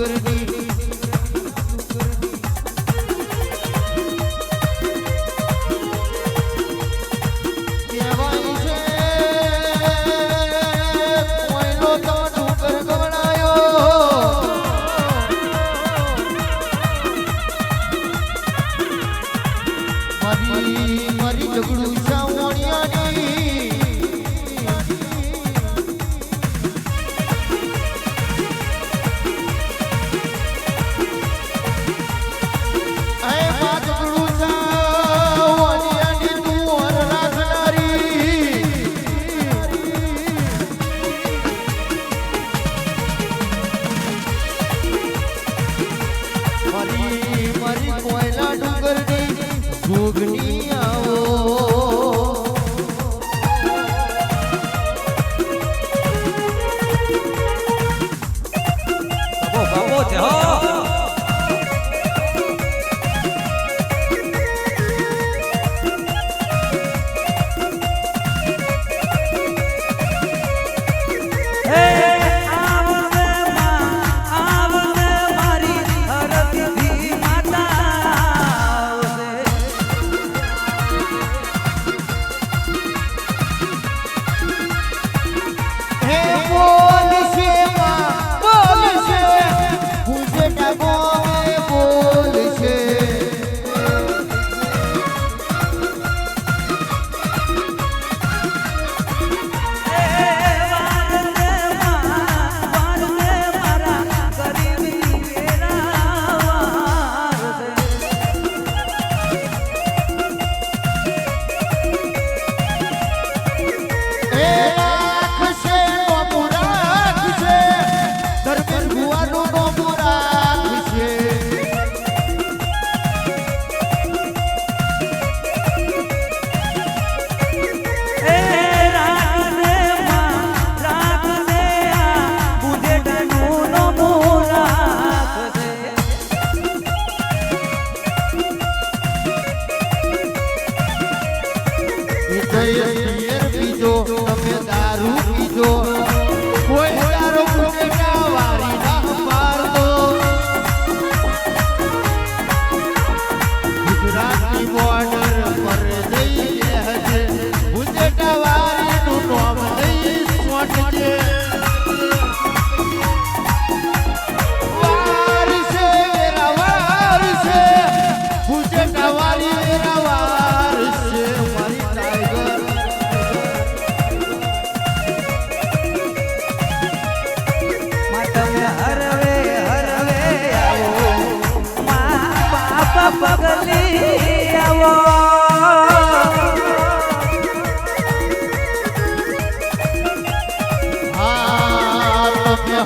પગલી આવો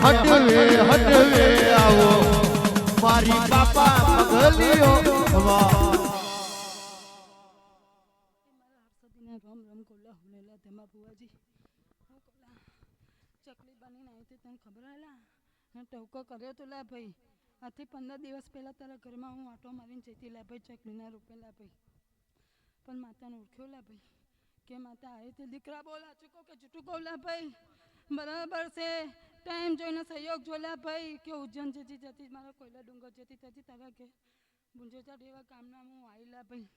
હટવે હટવે આવો મારી બાપા પગલીઓ ચકલી બની નહીં તને ખબર આલા ટવકો કર્યો તો લા ભાઈ આથી 15 દિવસ પહેલા તારા ઘરમાં હું આટો મારીને જતી લા ભાઈ ચકલીના રૂપે લા ભાઈ પણ માતાને ઓળખ્યો લા ભાઈ કે માતા આવી તે દીકરા બોલા ચૂકો કે જૂઠું કહું લા ભાઈ બરાબર છે ટાઈમ જોઈને સહયોગ જોલા ભાઈ કે ઉજ્જૈન જતી મારા કોયલા ડુંગર જતી તારા કે ગુંજેચા એવા કામના હું આવેલા ભાઈ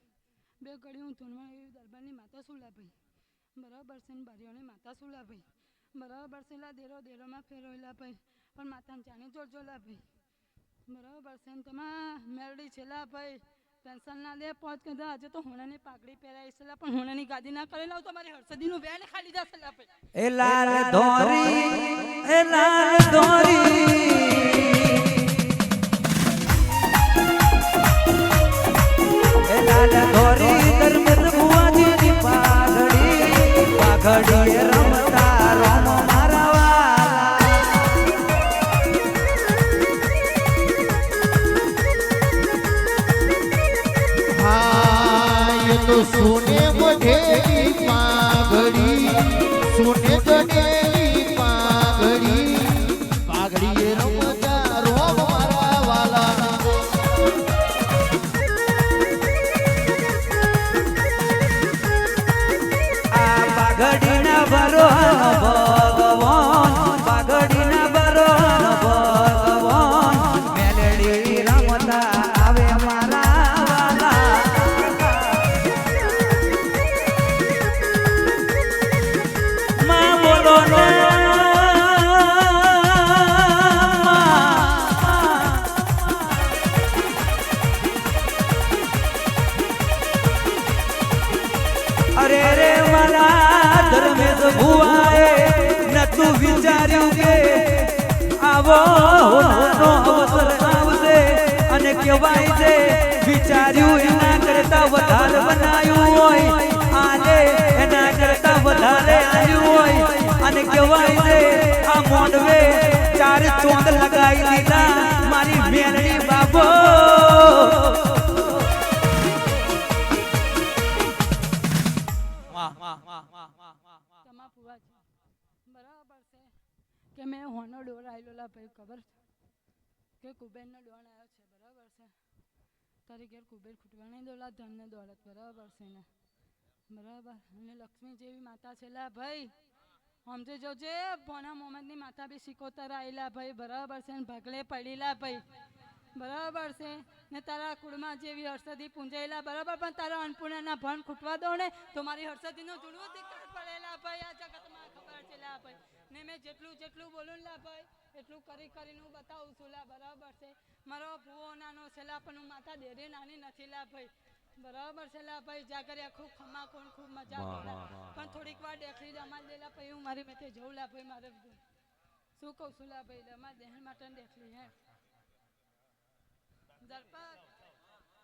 બે ઘડી હું ધૂણમાં એવી દરબારની માતા શું લા ભાઈ બરાબર છે ને બારીઓની માતા શું લા ભાઈ બરાબર છે લા દેરોમાં ફેરવેલા ભાઈ પણ માતાને જાણી જોડજો લા ભાઈ બરાબર છે ને તમા મેરડી છે લા ભાઈ ટેન્શન ના લે પહોંચ કદા આજે તો હોણાની પાઘડી પહેરાઈ છે લા પણ હોણાની ગાદી ના કરી લાવ તો મારી હર્ષદીનું વેણ ખાલી જશે લા ભાઈ એ લાલ ધોરી એ લાલ ધોરી એ લાલ ધોરી ધર્મેન્દ્ર ભુવાજીની પાઘડી રમતા રોમ મારા तो सोने बढ़ेली पागड़ी सोने बढ़ेली पागड़ी पागड़ी रमता रोम मारा वाला आ पागड़ीना बरो भगवान पागड़ीना बरो भगवान આવો હોનાનો અવસર આવશે અને કહેવાય છે વિચાર્યું એના કરતા વધારે બનાવ્યું હોય આલે એના કરતા વધારે આવ્યું હોય અને કહેવાય છે આ મોંડવે 4 ચોક લગાવી દીધા મારી મેરડી બાબો તમા ફુવા છે બરાબર છે કે મેં હોનો ડોર આવેલો લા ભાઈ ખબર કે કુબેરનો ડોન આવ્યો છે બરાબર છે તારી ઘેર કુબેર ખૂટવા નહીં દોલા ધનને દોલત બરાબર છે ને બરાબર અને લક્ષ્મી જેવી માતા છે લા ભાઈ સમજે જોજે ભોના મોહમ્મદની માતા બી સિકોતર આવેલા ભાઈ બરાબર છે ને ભગલે પડેલા ભાઈ બરાબર છે ને તારા કુળમાં જેવી હર્ષદી પૂંજાયેલા બરાબર પણ તારા અન્નપૂર્ણાના ભણ ખૂટવા દો ને તો મારી હર્ષદીનો ધૂળવો દિક્કત પડેલા ભાઈ આ જગતમાં ખબર છે લા ભાઈ ને મેં જેટલું બોલું લા ભાઈ એટલું કરીને હું બતાવું છું લા બરાબર છે મારો ભૂવો નાનો છે લા પણ હું માતા દેરે નાની નથી લા ભાઈ બરાબર છે લા ભાઈ જાગરિયા ખૂબ ખમા કોણ ખૂબ મજા પણ થોડીક વાર ડેખલી રમાલ દેલા પછી હું મારી મેં જવું લા ભાઈ મારે શું કહું છું લા ભાઈ રમા દહેન માટે ડેખલી હે દર્પક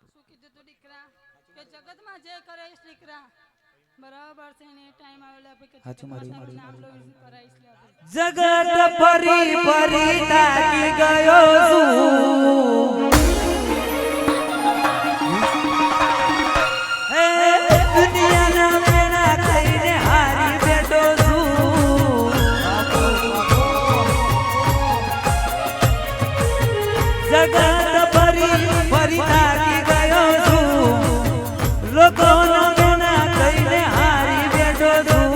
શું કીધું તું દીકરા કે જગતમાં જે કરે એ દીકરા બરાબર છે ને ટાઈમ આવેલા પછી કે તમારું નામ લો ઇઝી કરાઈશ લે જગત ફરી ફરી તાકી ગયો છું હે દુનિયાના મેના કઈને હારી બેઠો છું જગત ફરી ફરી તાકી ગયો છું લોકોનો મેના કઈને હારી બેઠો છું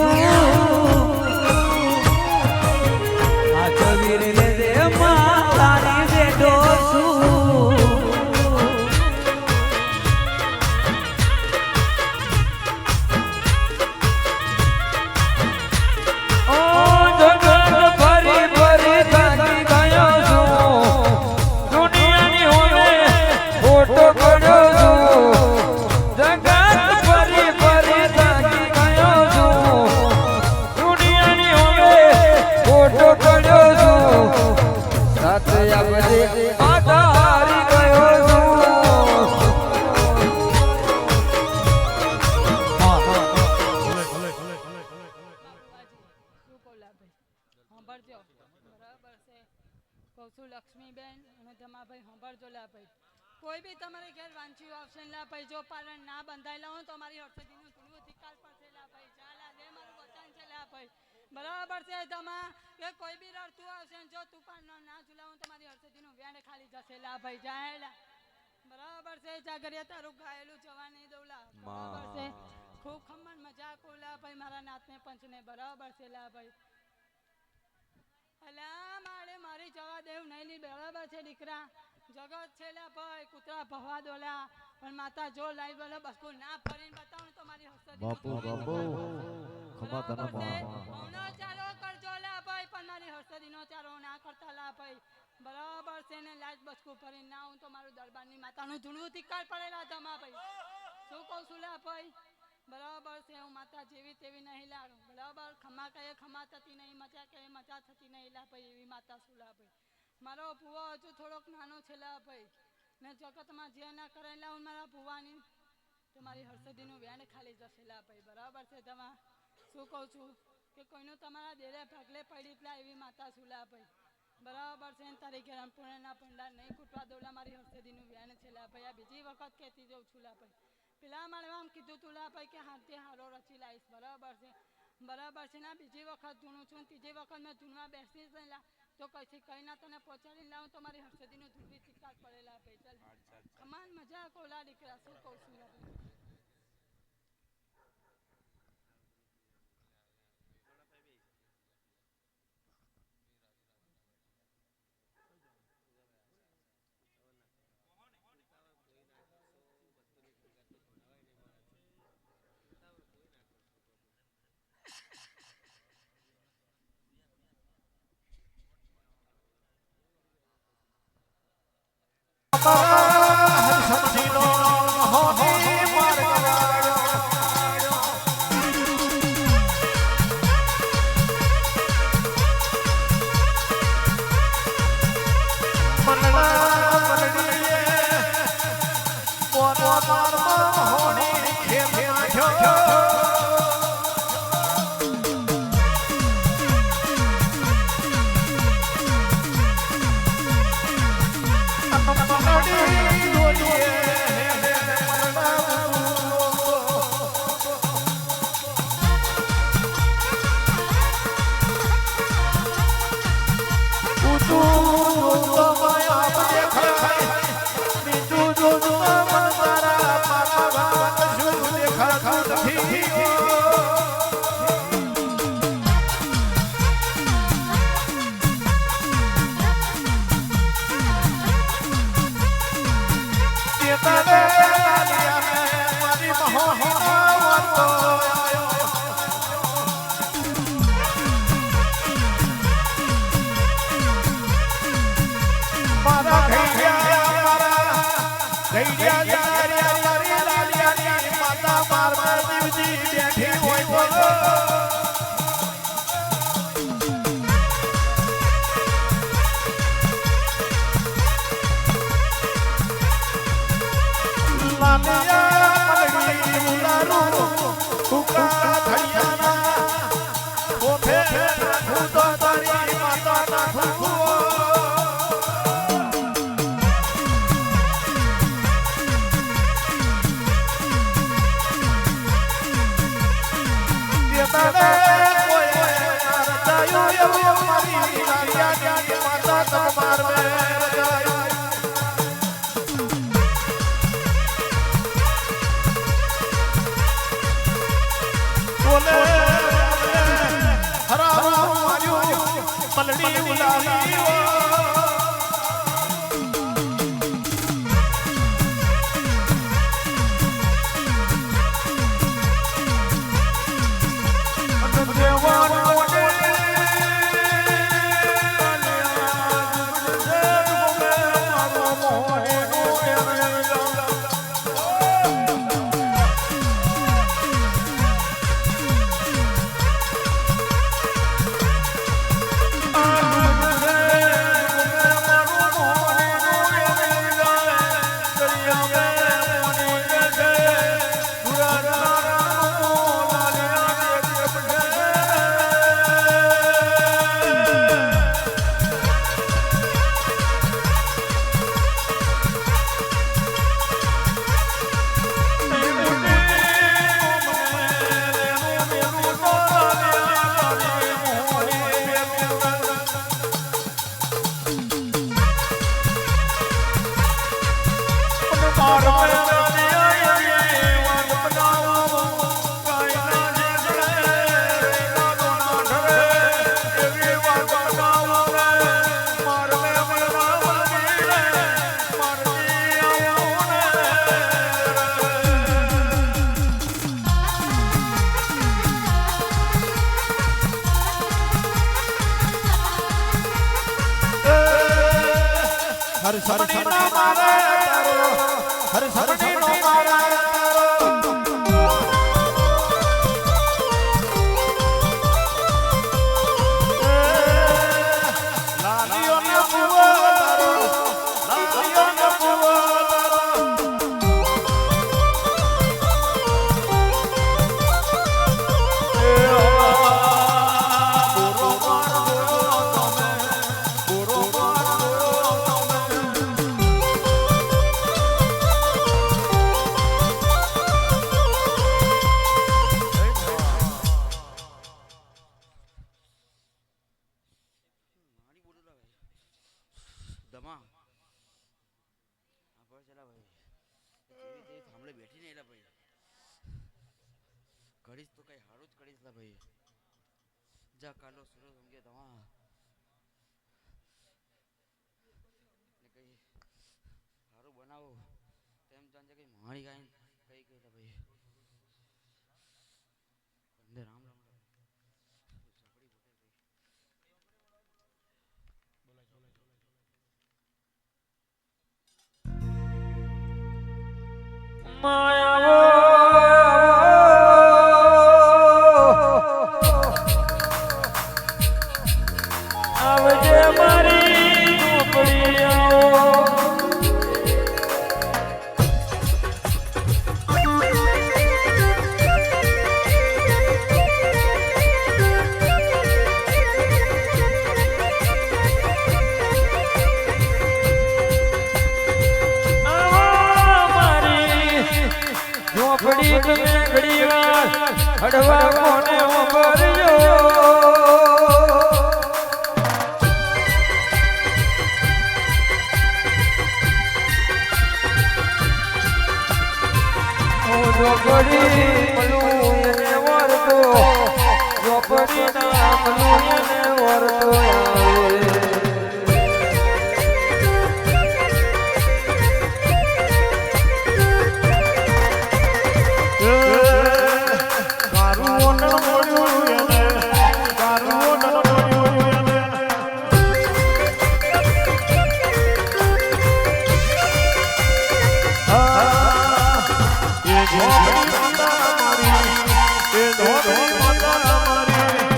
આ કબીર રે રે માં તારી બેઠો છું લક્ષ્મીબેન અને ધમાભાઈ સાંભળજો લા ભાઈ કોઈ બી તમારે ઘેર વાંચ્યું આવશે લા ભાઈ જો પારણ ના બંધાયેલા હોય તો મારી હર્ષદીનું થોડું ધિકાર પડશે લા ભાઈ ચાલા લે મારું વચન છે લા ભાઈ બરાબર છે ધમા કે કોઈ બી રડતું આવશે જો તું પારણ ના ઝુલાવું તો મારી હર્ષદીનું વેણ ખાલી જશે લા ભાઈ જાહેલા બરાબર છે જાગરિયા તારું ગાયેલું જવા નહીં દઉં લા બરાબર છે ખૂબ ખમણ મજાક લા ભાઈ મારા નાતને પંચને બરાબર છે લા ભાઈ અલા મારે મારી જવા દેવ નહીં લી બરાબર છે દીકરા જગત છે લા ભાઈ કૂતરા ભવા દોલા પણ માતા જો લાઈ બોલે બસકો ના ફરીને બતાવું તો મારી હસતી બાપુ ખમા તને ઓનો ચાલો કરજો લા ભાઈ પણ મારી હસતીનો ચાલો ના કરતા લા ભાઈ બરાબર છે ને લાજ બસકો ફરીને ના હું તો મારું દરબારની માતાનું ધૂણું તિકાર પડેલા ધમા ભાઈ શું કહું છું લા ભાઈ બરાબર છે હું માતા જેવી તેવી નહીં લાડું બરાબર ખમા કહે ખમા થતી નહીં મજા કહે મજા થતી નહીં લા ભાઈ એવી માતા શું લા ભાઈ મારો ભૂવો હજુ થોડોક નાનો છે લા ભાઈ ને જગતમાં જે ના કરેલા હું મારા ભૂવાની તો મારી હર્ષદીનું વ્યાન ખાલી જશે લા ભાઈ બરાબર છે તમા શું કહું છું કે કોઈનું તમારા દેરે ભાગલે પડી પેલા એવી માતા શું લા ભાઈ બરાબર છે તારી ઘેર અન્નપૂર્ણાના ભંડાર નહીં કૂટવા દોલા મારી હર્ષદીનું વ્યાન છે લા ભાઈ આ બીજી વખત કહેતી જઉં છું લા ભાઈ પેલા મારે આમ કીધું તું લા ભાઈ કે હાથે હારો રચી લાવીશ બરાબર છે ને બીજી વખત ધૂણું છું ત્રીજી વખત મેં ધૂણવા બેસી જ લા તો કઈથી કઈ ના તને પહોંચાડીને લાવું તો મારી હર્ષદીનું ધૂળવી ચિક્કાર પડેલા ભાઈ ચાલ ખમાન મજા કોલા દીકરા શું કહું છું મારા ઘડિયા જારિયા મારી લાલિયાની માતા માર દીવજી બેઠી હોય બોલો લાલિયા મલડી મુલારું તુકા ધૈયાના ઓફે નાખું તો તારી માતા નાખું પલડી ઉલાવી હર સપની નો મારે તારો હર સપની નો મારે લાલિયો ને પુઓ તારો લાલિયો ને પુઓ દમા આ ચલા ભાઈ જેવી તે થાંભલે બેઠી ને એલા ભાઈ ઘડીશ તો કઈ હારું જ કરીશ લા ભાઈ જા કાલો સુરો સમજે દમા ને કઈ હારું બનાવો તેમ જાણજે કઈ માણી ગાય કઈ કઈ લા ભાઈ કંદે રામ રામ આવજે મારી ઝોપડી તમે ઘડીવાર હડવા કોને ઉભર્યો ઝોપડી મલું એને વરતો ઝોપડી ના મલું એને વરતો આવે ધોબી માતા મારી એ ધોબી માતા મારી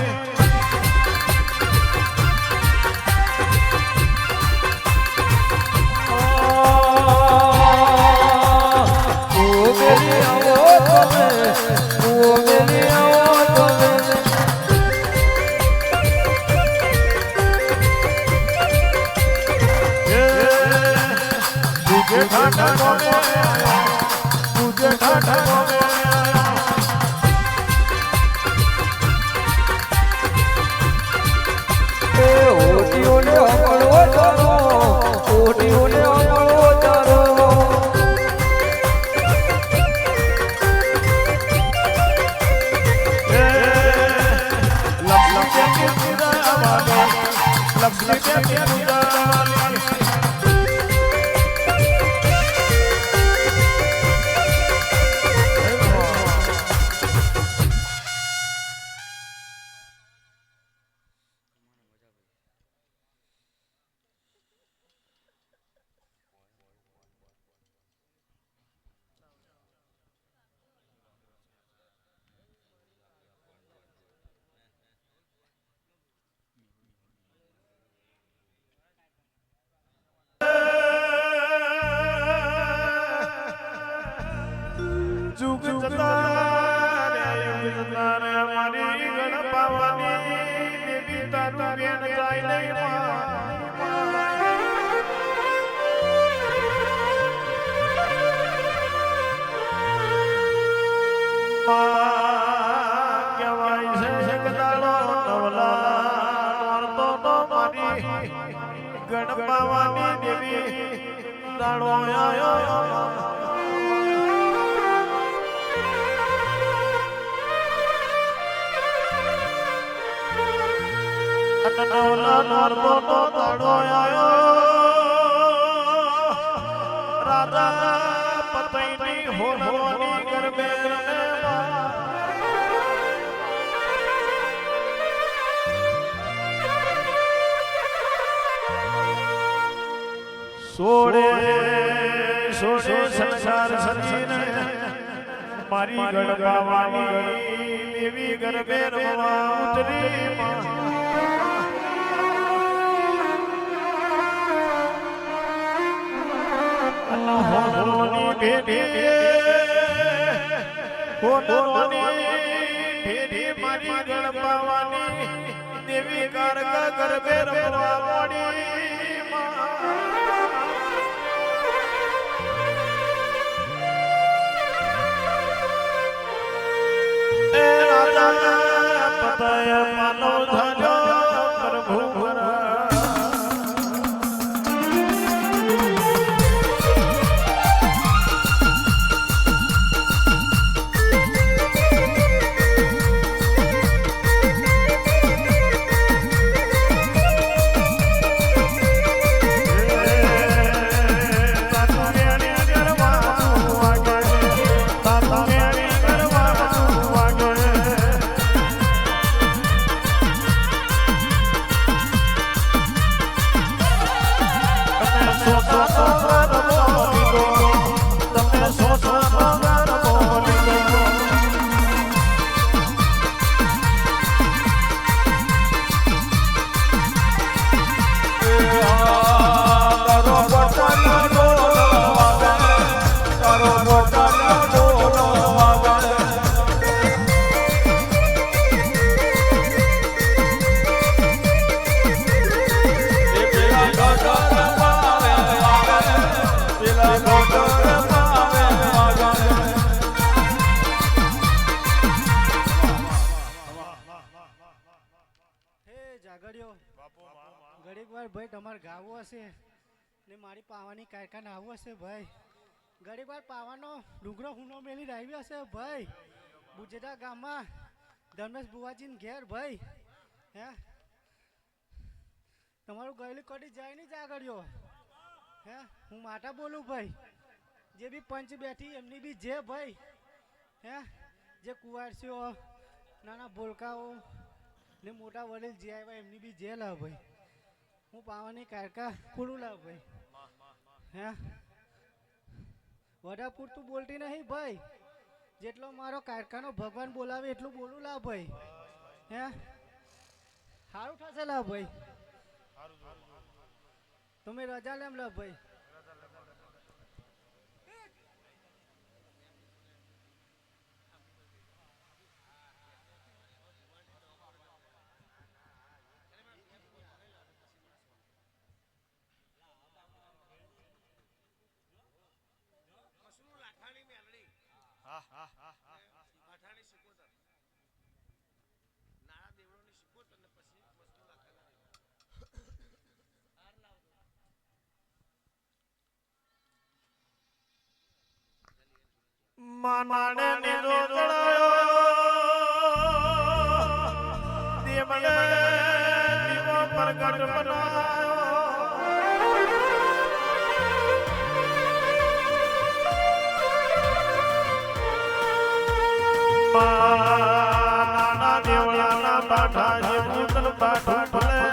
तुझे ठाठा बोले तुझे ठाठा बोले ઓટીઓને અમળવો ચાલો ઓટીઓને અમળવો ચાલો लक्ष्मी के पूजा वाले लक्ष्मी के पूजा वाले जुग जता रे मारी गणपावानी देवी तारू बेन जाय नहीं કેવાય છે જગદાળો નવલા નોરતો તો મારી ગણપાવાની દેવી દાડો આયો નવલા નોરતો તો દાડો આયો રાધા પતઈની હોનવાની ગરબે સોડે સોડે સંસાર સજીને મારી ગણપાવાની દેવી ગરબે રમવા ઉતરી હોનવાની ભેડી મારી ગણપાવાની દેવી કારકા ગરબે રમવા મોડી પતય માનો ધર્યો પ્રભુ ઘડીક વાર ભાઈ તમારે ગાવું હશે ને મારી પાવાની કારખાને આવવું હશે ભાઈ ઘડીક વાર પાવાનો ડુંગરો હુનો મેલી આવ્યો હશે ભાઈ બુજેડા ગામમાં ધર્મેશ બુવાજીને ઘેર ભાઈ હે તમારું ગયેલું કડી જાય નહીં જાગડ્યો હે હું માટા બોલું ભાઈ જે બી પંચ બેઠી એમની બી જે ભાઈ હે જે કુવારસીઓ નાના બોલકાઓ ને મોટા વડીલ જે આવ્યા એમની બી જે લાવ ભાઈ હું પાવાની કારકા પૂરું લાવ ભાઈ હે વડા પૂરતું બોલતી નહીં ભાઈ જેટલો મારો કારખાનો ભગવાન બોલાવે એટલું બોલું લા ભાઈ. હે સારું થશે લા ભાઈ. તમે રજા લેમ લા ભાઈ. માનાને નીરો ચડાયો દેવને દીવો પ્રગટ બનાયો નાના દેવળાના બાઠા જે ભૂતલ બાઠું ભલે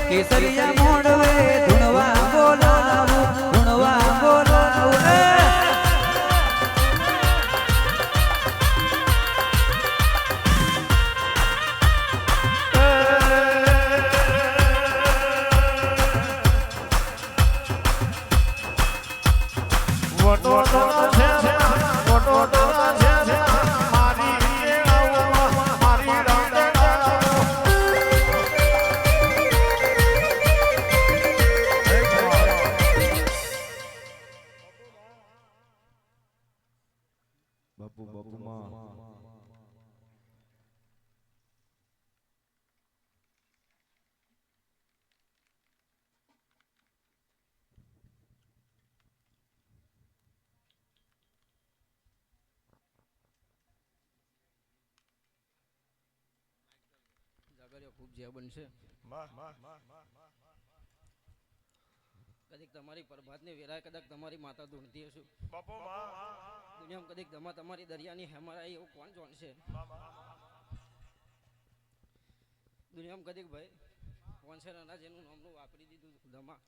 કેસરિયા મોડવે ધૂણવા બોલાવું ધૂણવા બોલાવું બાપુ બાપુ માં ખૂબ જે બનશે વાહ વાહ કદીક તમારી પ્રભાતની વેરાય કદાચ તમારી માતા ધૂણતી હશું બાપુ માં દુનિયામાં કદીક તમારી દરિયાની હેમરાઈ એવું કોણ જાણશે દુનિયામાં કદીક ભાઈ પોંચેર અનાજ એનું નામનું વાપરી દીધું દમા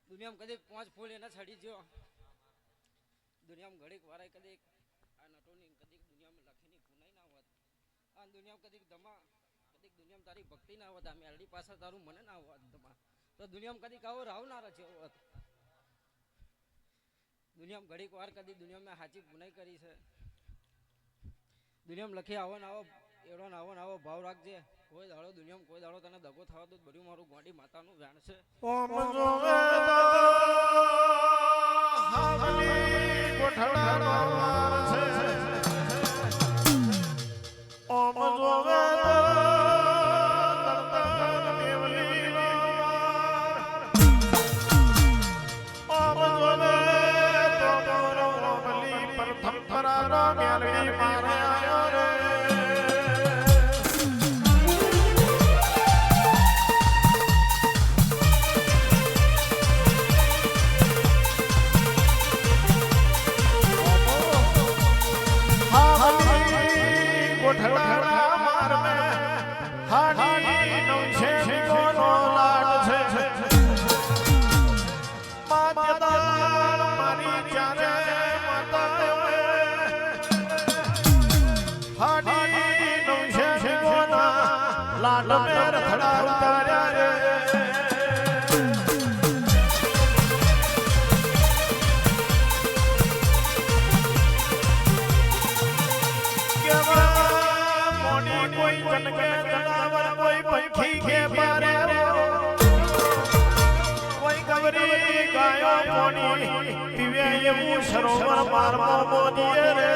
દુનિયામાં કદીક 5 ફૂલ એના છડી ગયો દુનિયામાં ઘડીક વારાય કદીક આ નટોની કદીક દુનિયામાં લખીની પુનાઈ ના હોત આ દુનિયામાં કદીક દમા કદીક દુનિયામાં તારી ભક્તિ ના હોત આ મેલડી પાછળ તારું મને ના હોત દમા તો દુનિયામાં કદીક આવો રાવ ના રચ્યો હોત દુનિયામાં ઘડીક વાર કદી દુનિયામાં સાચી પુનાઈ કરી છે દુનિયામાં લખી આવો ને આવો ભાવ રાખજે કોઈ દાડો દુનિયામાં કોઈ દાડો તને દગો થવા તો બધું મારું ગોડી માતાનું વ્યાણ છે ઓમ જોવે તો હાવલી ગોઠડાનો વાર છે ઓમ જોવે તો તરતર મેવલીનો વાર ઓમ જોવે તો મોરલી પ્રથમ પરાનો મેલડી મારે આયો રે ગોઠડા માર મે હાડી નવશે કોનો લાડ છે માતા મારી ચારે માતા હાડી નવશે કોનો લાડ મે રખડા ઉતાર્યા રે कोई जन के जनावर कोई पंखी के पारे कोई गवरी गायो मोनी पीवे ये सरोवर मार मोदिए रे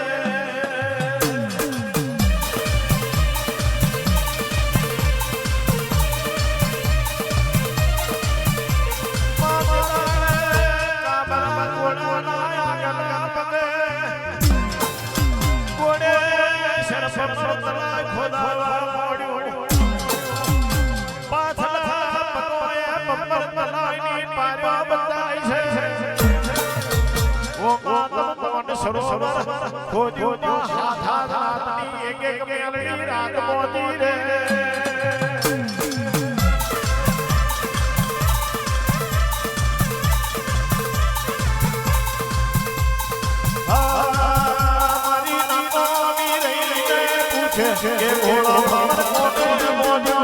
સરોવર ખોજો હાથા રાતની એક એક મેલડી રાત મોતી રે મારી નામી રહી પૂછે કે ઘોડો ખબર કોને મોજો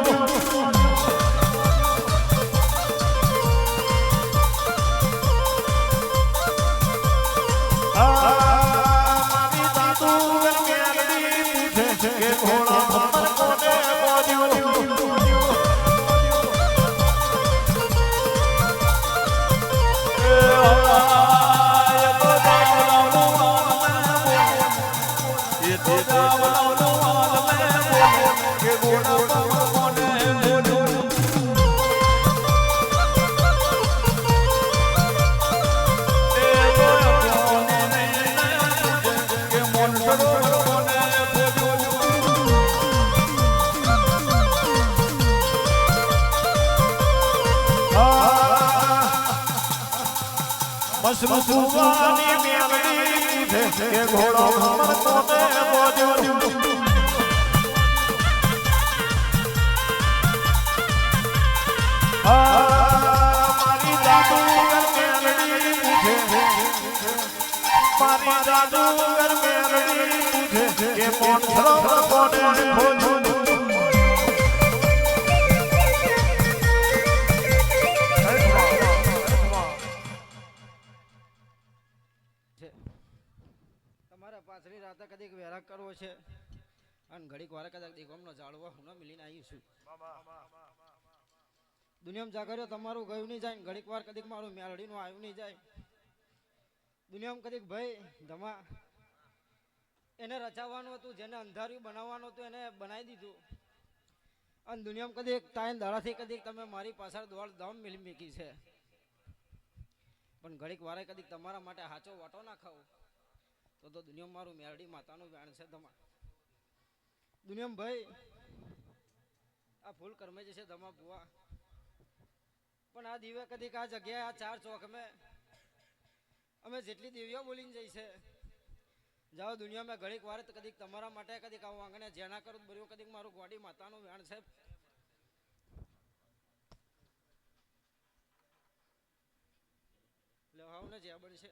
મસરૂવાની મેલડી પૂછે કે ઘોડો ખબર કોને મોજો મારી જાદુગર મેલડી પૂછે મારી જાદુગર મેલડી પૂછે કે મોન સરોવર કોને ખોજો પાછલી રાતે કદીક વેરા કરવો છે અને ઘડીક વાર કદાચ દેખોમનો જાળવા હું મિલીને આવી છું દુનિયામાં જાગર્યો તમારું ગયું નહીં જાય ઘડીક વાર કદીક મારું મેલડીનું આવ્યું નહીં જાય દુનિયામાં કદીક ભાઈ ધમા એને રચાવવાનું હતું જેને અંધાર્યું બનાવવાનું હતું એને બનાવી દીધું અને દુનિયામાં કદીક ટાઈમ દાડાથી કદીક તમે મારી પાછળ દોડ દમ મિલી મૂકી છે પણ ઘડીક વારે કદીક તમારા માટે હાચો વાટો ના ખાવ તો દુનિયામાં મારું મેરડી માતાનું વ્યાણ છે તમારે દુનિયામાં ભાઈ આ ફૂલ કરમે જશે ધમા બુઆ પણ આ દીવે કદીક આ જગ્યાએ આ 4 ચોક મેં અમે જેટલી દેવીઓ બોલીને જઈ છે જાઓ દુનિયામાં ઘડીક વાર કદીક તમારા માટે કદીક આવું આંગણે જેના કરું બર્યું કદીક મારું ગોડી માતાનું વેણ છે લેવાને જે બનશે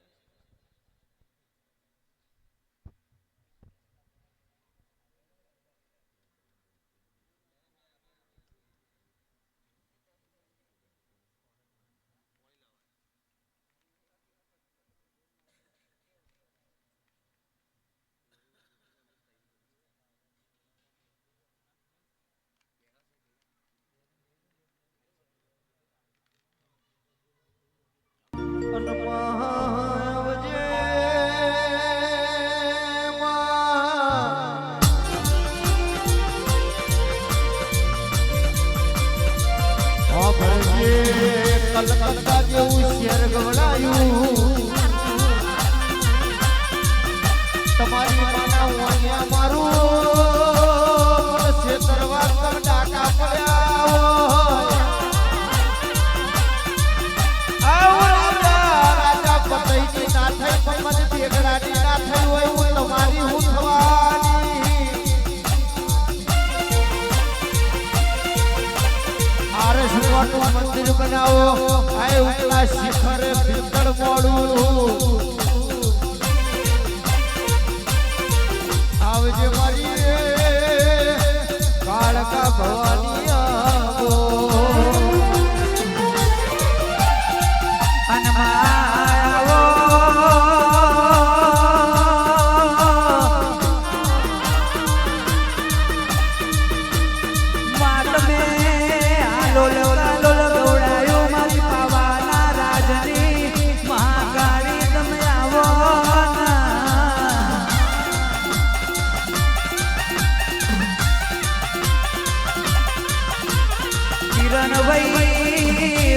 કલકત્તા જેવું શહેર ગવડાયું તમારી માના વાણિયા મારું છેતરવા કર ડાકા પડ્યા હોય રાજા પતઈની ના થઈ પણ મને બેગડાની ના થઈ હોય હું તમારી હું થવાની આરસવાનું મંદિર બનાવો આય ઉપલા શિખરે પિત્તળ મોડું આવજે મારી કાળકા ભવાની આવો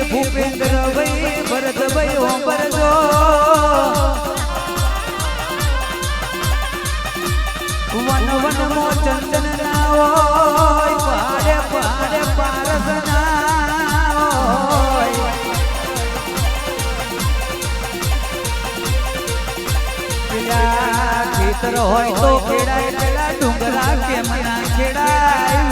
ભૂપેન્દ્ર ભાઈ ભરત ભાઈ ઓમરજો વન વન મો ચંદન ના હોય પહાડે પહાડે પારસ ના હોય પેલા ખેતર હોય તો ખેડાય પેલા ડુંગરા કેમ ના ખેડાય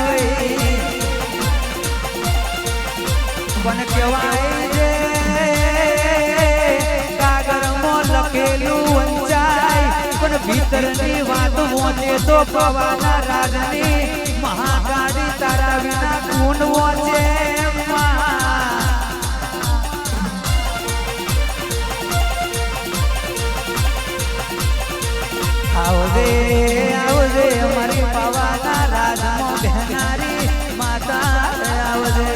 પણ કહેવાય છે કાગળમાં લખેલું વંચાય પણ ભીતરની વાત વાંચે તો પવાના રાજની મહાકાળી તારા વિના ગુણ વાંચે આવજે આવજે મારી પવાના રાજમાં બહેનારી માતા આવજે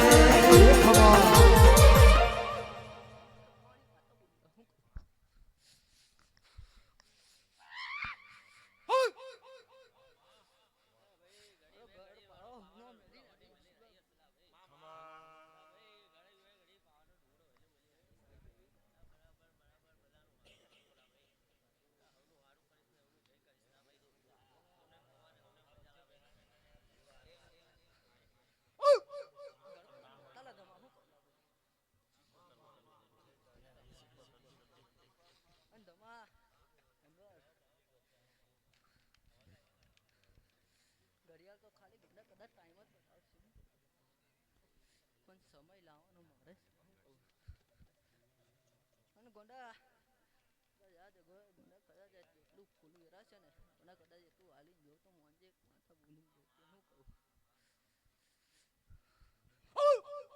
ઘડિયાળ તો ખાલી બધા કદાચ ટાઈમ જ બતાવશે પણ સમય લાવવાનો મારે અને ગોંડા યાદ ગોંડા કદાચ એટલું ફૂલ વેરા છે ને ગોંડા કદાચ એટલું હાલી ગયો તો મોંજે માથા ભૂલી ગયો શું કહું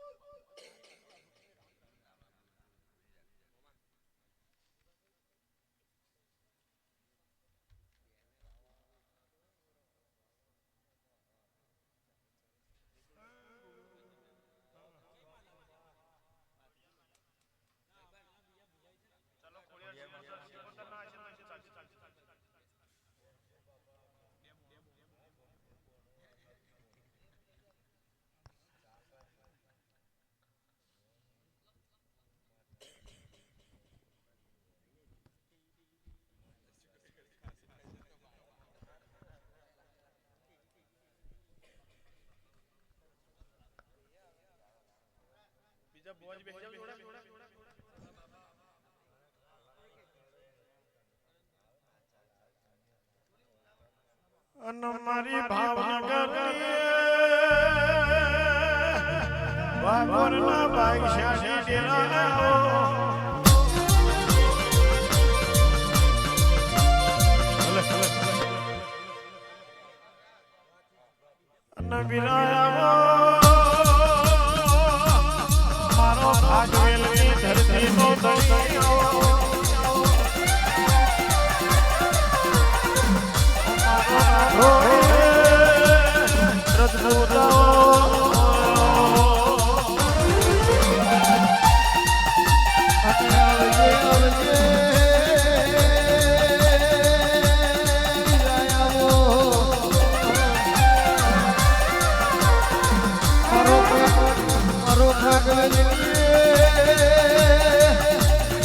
અને મારી ભાવનગરની વાગોરના બાદશાહી ડેરાના અને મારો ભાગવેલની ધરતીનો દરિયો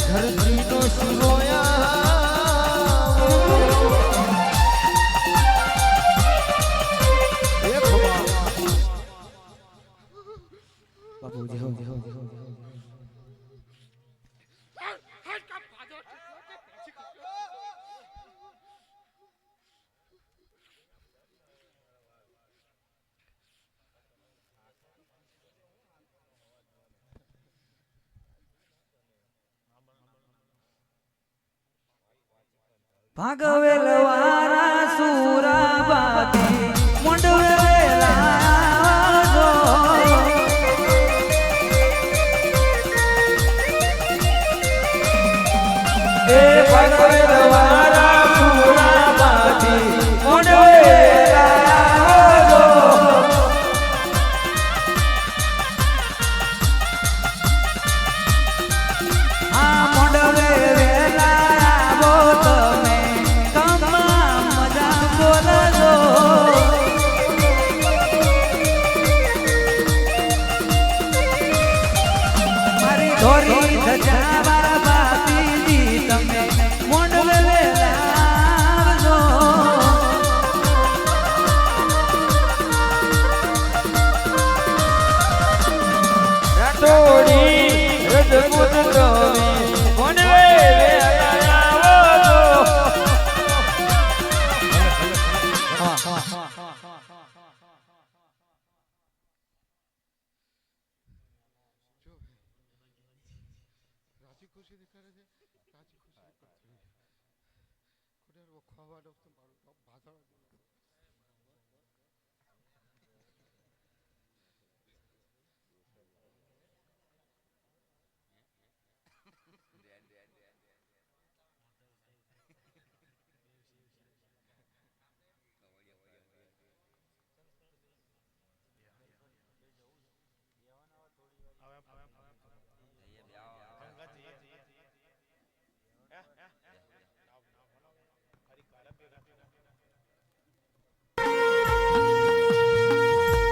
ધરતીનો શિરોયા બાપુ જય હો જય હો જય હો ભાગવેલ વારા સુરાબાતી મંડવેલા જો એ ભાગવેલ વારા સુરાબાતી મંડવેલા જો આ મંડવે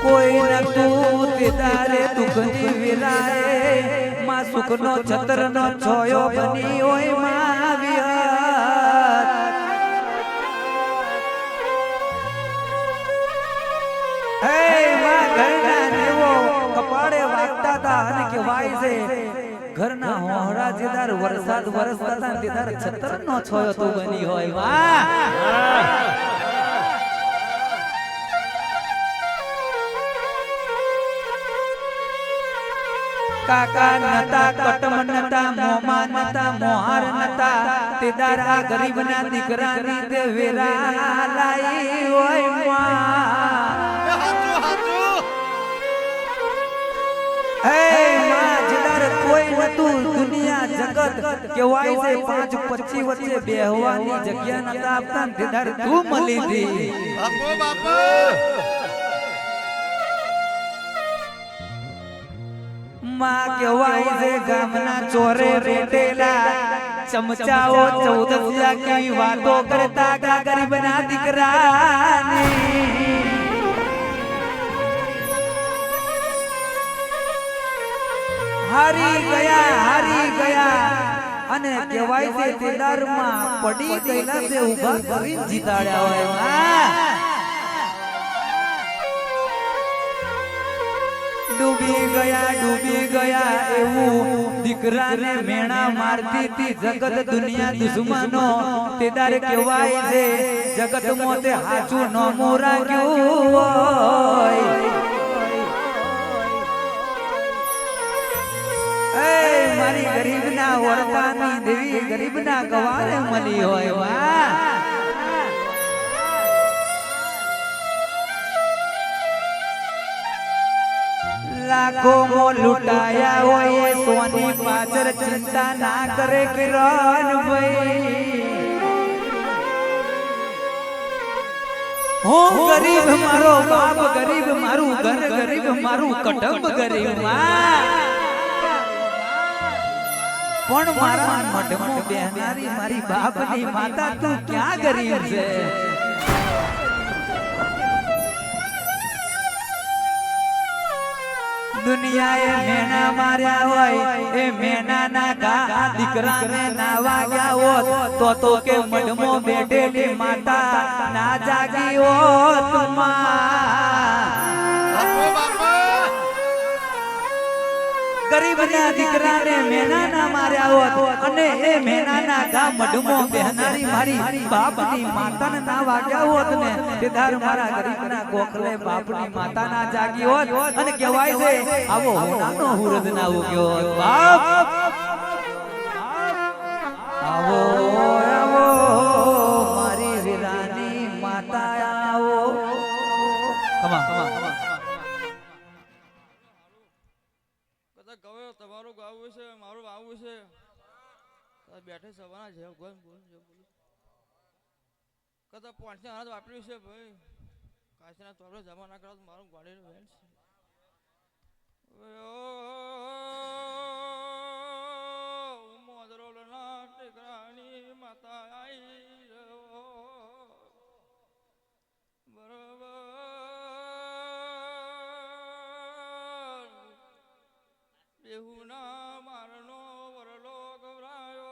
કોઈ નતું તે તારે દુઃખની વિરાય માં સુખનો છત્રનો છોયો બની હોય માં વિહત હે માં ઘરના દેવો કપાળે વાગતા તા અને કહેવાય છે ઘરના હોહરા જેદાર વરસાદ વરસતા તા તેદાર છત્રનો છોયો તો બની હોય વાહ કાકા નતા કટમ નતા મોમા નતા મોહાર નતા તે દારા ગરીબના દીકરાની તે વેરા લાઈ હોય માં હે માં જદાર કોઈ નતું દુનિયા જગત કેવાય છે 5-25 વચ્ચે બેહવાની જગ્યા નતા આપતા તે દાર તું મળી દી બાપુ બાપુ માં કહેવાય છે ગામના ચોરે રેટેલા ચમચાઓ 14 કેવી વાતો કરતા ગા ગરીબના દીકરાની હારી ગયા અને કહેવાય છે તે દરમાં પડી ગયેલા છે ઊભા કરી જીતાડ્યા હોય ડૂબી ગયા ડૂબી ગયા એવું દીકરાને મેણા મારતી હતી જગત દુનિયા દુશ્મનો તે દારે કહેવાય છે જગત મોતે હાચું નોમું રાખ્યું હોય મારી ગરીબના ઓળખાની દેવી ગરીબના ગવારે મળી હોય વાહ લાખો મો લૂટાયા હોય સોની પાછળ ચિંતા ના કરે કિરણ ભાઈ હું ગરીબ મારો બાપ ગરીબ મારું ઘર ગરીબ મારું કુટુંબ ગરીબ પણ મારા મઢમાં બેહનારી મારી બાપની માતા તું ક્યાં ગરીબ છે દુનિયાએ મેના માર્યા હોય એ મેનાના ઘા દીકરાને ના વાગ્યા હોત તો કે મઢમો બેઠેલી માતા ના જાગી હોત ગરીબના દીકરાને મેના ના માર્યા હોત અને એ મેનાના ઘા મઢમો બેહનારી મારી બાપની માતાને ના વાગ્યા હોત ને તે ધાર મારા ગરીબના ગોખલે બાપની માતા ના જાગી હોત અને કહેવાય છે આવો હોનાનો હુરદ ના ઉગ્યો હોત બાપ આવો આવો મારી વીરાની માતા આવો કમા ગવે તમારું ગાવું છે મારું વાવું છે બેઠે સવાના જેમ બોલ કદા પાંચને અનાજ વાપર્યું છે ભાઈ કાશીના ચોપડે જમા ના કરો તો મારું ગાડીનું વેન છે મોદરોલના ટેકરાની માતા આઈ બરોબર બેહુના મારનો વરલો ગભરાયો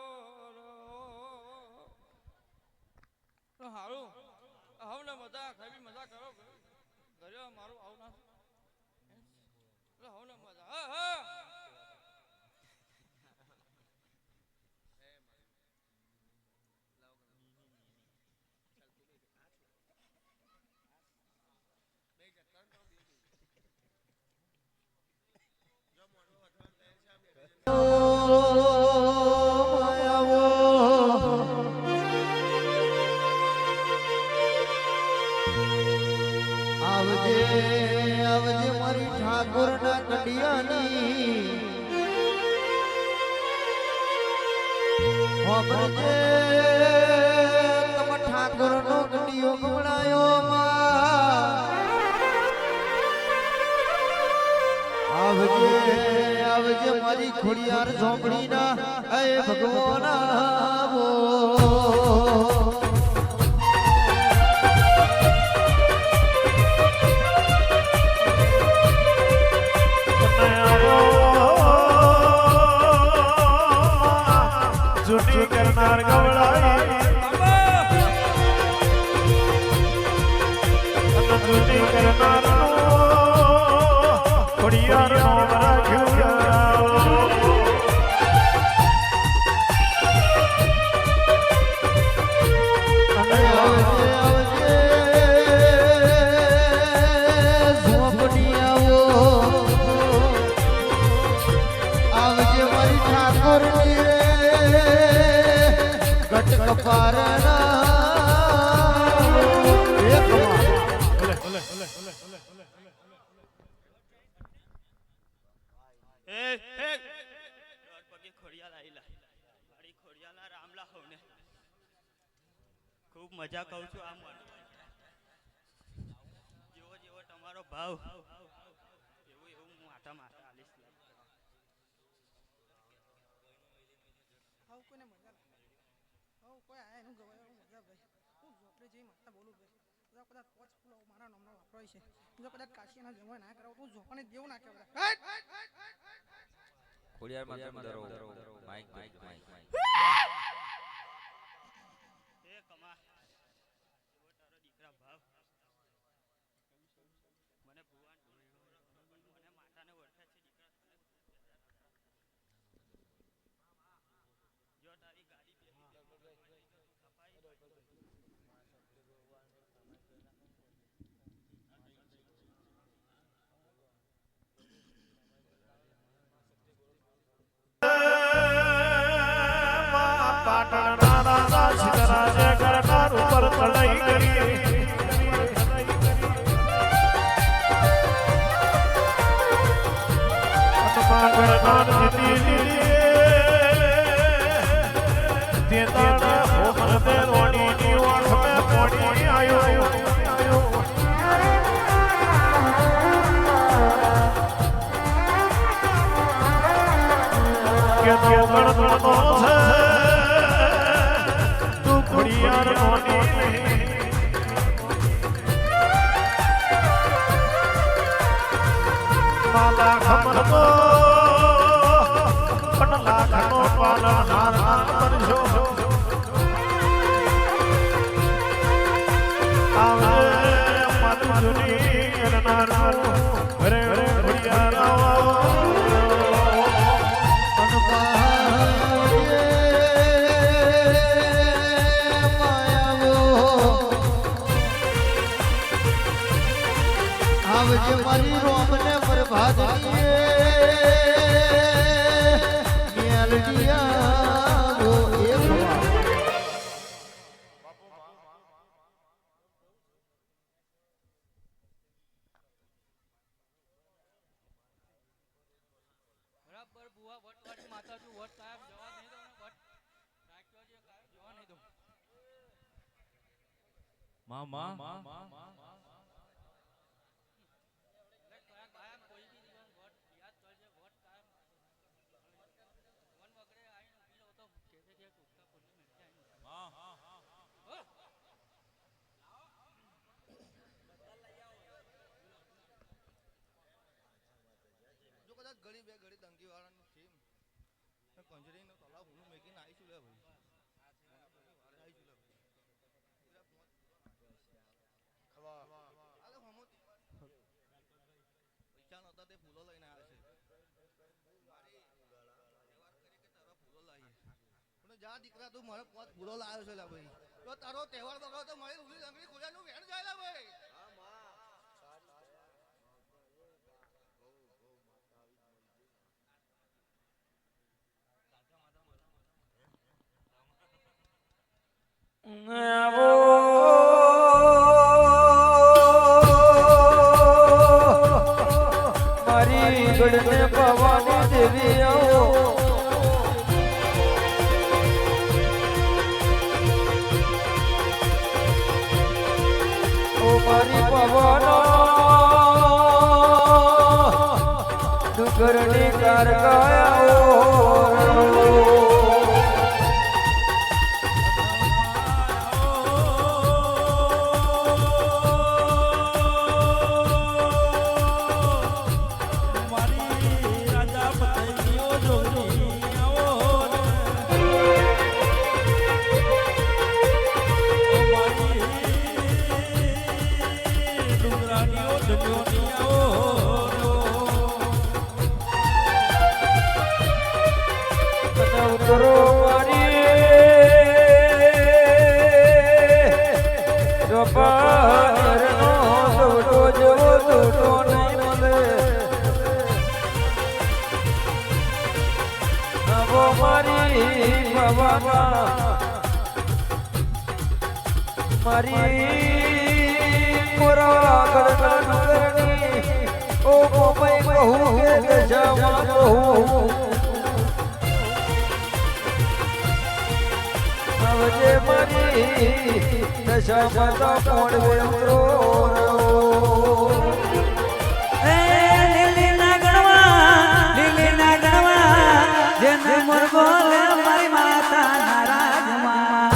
હારું આવને મજા ખાવી મજા કરો ઘરે મારું આવું ના આવને મજા હા હા આવજે આવજે મારી ઠાકોરના કડિયાની હોબરજે તમ ઠાકોરનો કડિયો ગવડાયો આવજે આવજે મારી ખોડિયાર ઝોપડીના એ ભગવાન આવો જૂની કરનાર ગવડાઈ જૂની કરનાર ખોડિયાર નામ આવજે મારી ઠાકોરની ખૂબ મજા કહું છું આ મન જેવો જેવો તમારો ભાવ એવું એવું હું આટા મારતા આલીશ કોઈને મજા કોઈ આયા એનું ગવાય મજા ભાઈ હું ઝોપડે જઈ માતા બોલું ભાઈ કદાચ પોચ ફૂલો મારા નામનો વાપરાય છે જો કદાચ કાશીના જમવા ના કરાવ તો ઝોપાને દેવું ના કહેવાય ખોડિયાર માતા દરો માઈક માઈક એ કમા એવો તારો દીકરા ભાવ મને ભુવાન મને માતાને ઓળખે છે દીકરા કે ગણગણનો છે તું ખોડિયાર મોની માલા ખમરનો પણ લાખનો પાલનહાર બનશો આવે મારી જૂની કરનારો રે રે આવજે મારી રોમને પ્રભાતની મેલડિયા વો એક બરાબર બુઆ વટ માતા તું વટ કાયમ જવા નહીં દો ને વટ રાખ્યો છે કાયમ જવા નહીં દો મામા જો કદાચ ઘડી બે ઘડી દંગી વાળાની ટીમ કંજરીનો તલાવ હું મેકીને આવીશું લે ભાઈ આવીશું લે પૈસા નતા તે ફૂલો લઈને આવે છે જા દીકરા તું મારે પોત ફૂલો લાવ્યો છે લે ભાઈ તો તારો તહેવાર બગાડો તો મારી ઉલી લંગડી ખોજાનું વેણ જાય લે ભાઈ મારી ગઢને પવાની દેવી આવો ઓ મારી પવાનો ડુંગરની કારકાયા મારી મોરા ગળગળની ઓ મોમઈ કહું કે દશામાં કહું આવજે મારી દશામાં તો કોણ વેમરો લીલી ના ગણવા જેને મુરગો લે મારી માતા નારાજમાં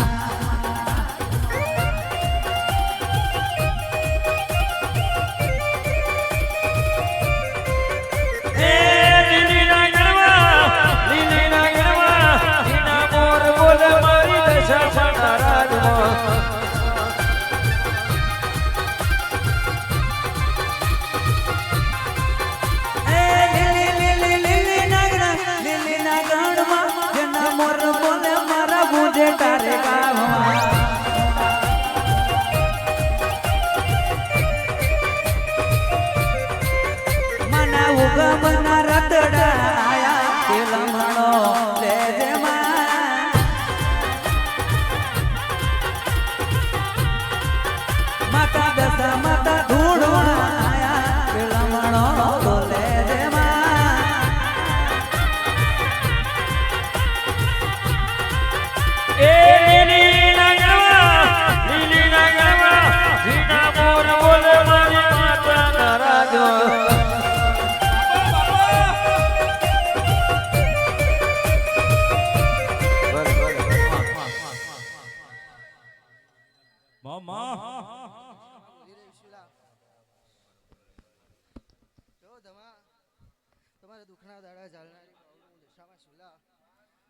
તમારા દુઃખના દાડા ઝાલનારી બાવલું દશામાં સુલા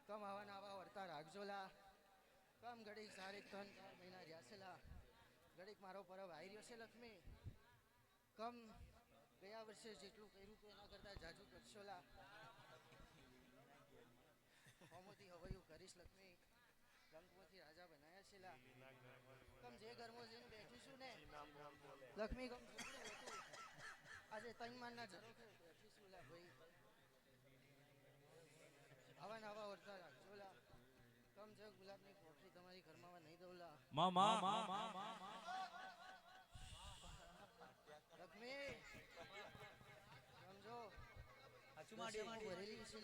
કમ આવા નાવા વર્તા રાખજોલા કમ ઘડીક સારી 3-4 મહિના રહ્યા ઘડીક મારો પરબ આવી રહ્યો છે લક્ષ્મી કમ ગયા વર્ષે જેટલું કર્યું હતું એના કરતા જાજુ કરશોલા હોમોથી હવયું કરીશ લક્ષ્મી કંકુથી રાજા બનાયા છેલા કમ જે ઘરમાં જઈને બેઠી છું ને લક્ષ્મી કમ આજે 3 માનના જરો બેઠી છું લા ભાઈ આવા નવા વર્તા રાખજોલા કમ જે ગુલાબની પોટલી તમારી ઘરમાં નહીં દઉલા લક્ષ્મી સમજો ભરેલી છે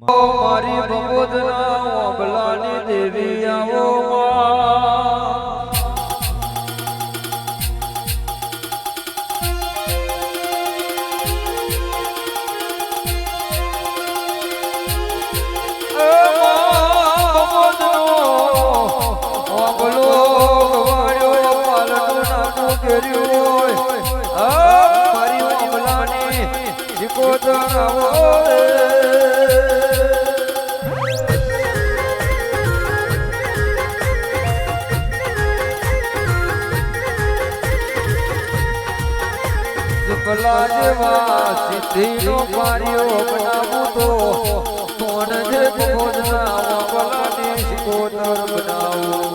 મારી બબોદના ઓબલાની દેવી આવો મારી ઓબલાની સિદ્ધિનો કાર્યો બનાવું તો કોણ જે ભોજના વાલાની શિકોતર બનાવું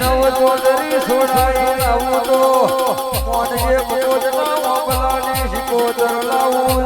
નવચોદરી છોડાઈ લાવું તો કોણ જે ભોજના વાલાની શિકોતર લાવું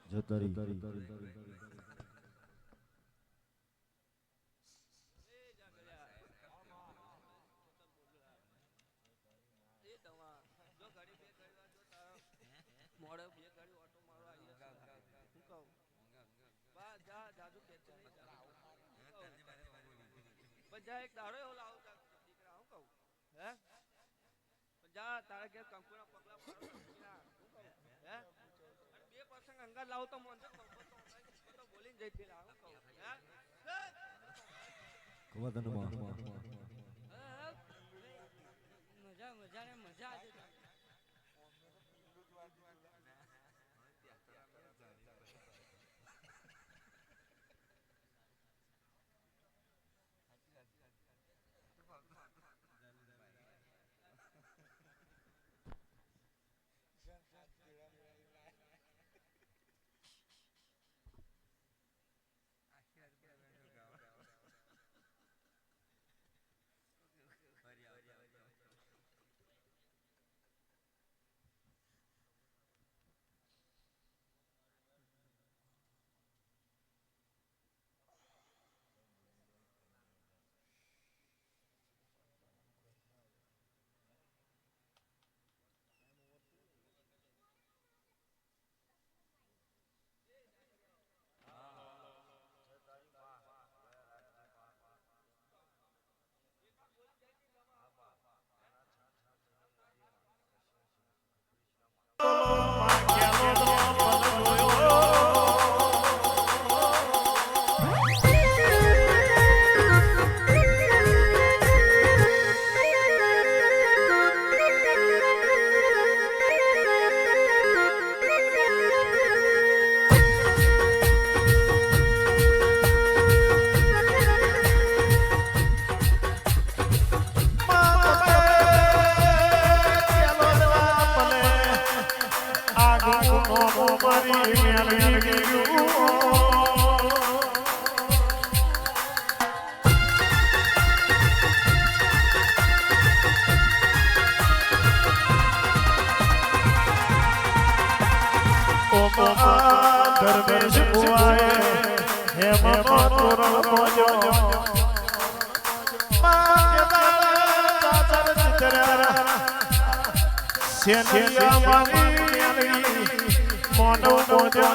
જતરી મોડે બે ગાડી ઓટો મારો આવી હું કહું બા જા જાજુ ખેંચે નહીં જા એક દાડો એવો લાવો દીકરા હું કહું હે જા તારા ઘેર કંકુના પગલા હું કહું હે બે પર્સન્ટ અંગાત લાવો તો મોન તો બોલીને જઈ પેલા હું કહું હે કવદનમાં મજા મજા ને મજા આજે દરવેશ બુઆએ હેમંત તોરણ મોજો સેનિયા મારી મોનો મોજો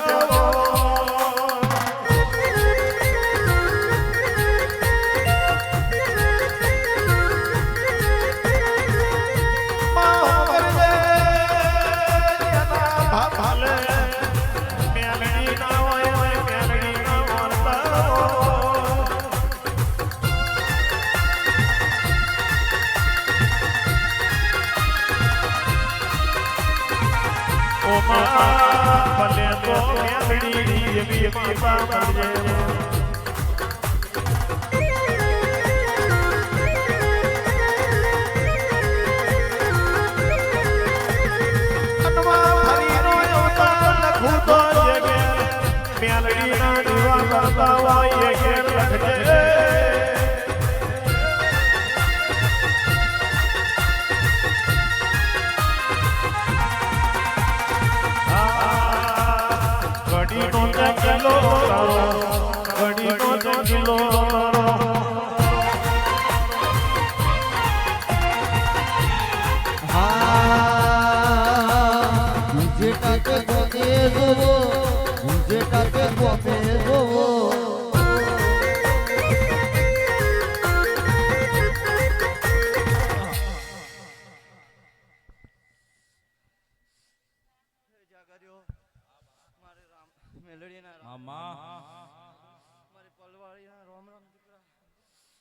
ભલે તો મેલડી એવી કૃપા કરજે મેલડી ના દીવા કરતા હોય એ ઘેર લખજે ઘડીનો જંગલો ઘડીનો જંગલો મુજે કાકે ગોતે જોવો મુજે કાકે ગોતે જોવો મારી પલવાળીના રોમ રોમ દીકરા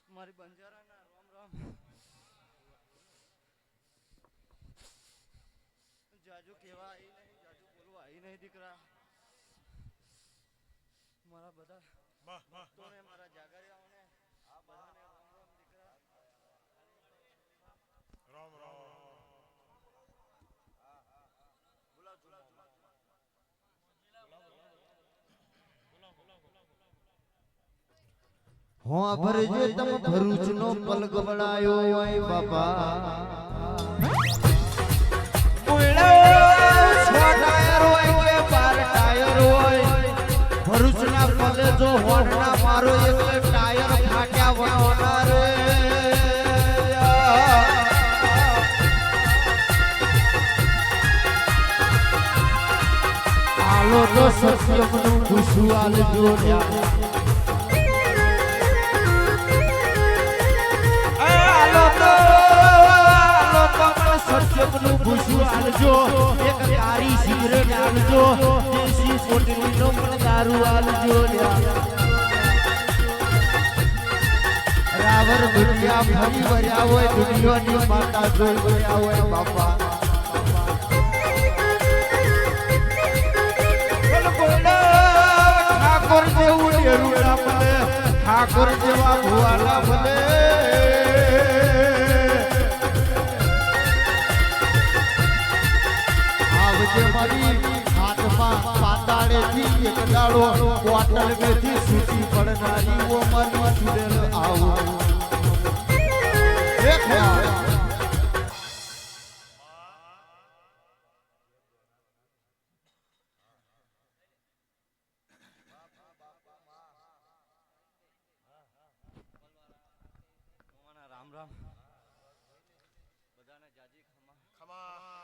મારી બંજારાના રોમ રોમ જાજુ કેવા આવી નહીં જાજુ બોલવા આવી નહીં દીકરા મારા બધા ભક્તોને મારા જાગરિયાઓને આ બધાને રોમ રોમ દીકરા રામ રામ હો ભરજે તમ ભરૂચનો પલક વળાયો હોય બાપા ટાયર હોય કે 12 ટાયર હોય આલો તો સત્યમનું પૂછું આલજો લ્યા આલો તો સત્યમનું પૂછું આલજો એક તારી સિગરેટ આલજો દેશી કોટડીનો પણ દારૂ આલજો લ્યા રાવર દુનિયા ફરી વર્યા હોય દુનિયાની માતા જોઈ વર્યા હોય બાપા ઠાકોર જેવું ડેરુડા ભલે ઠાકોર જેવા ભુવાલા ભલે આવજે મારી હાથમાં પાતાળેથી એક દાડો બોટલ મેથી સૂટી પડનારી ઓ મારી છૂડેલ આવો રામ રામ બધાને જાજી ખમા ખમા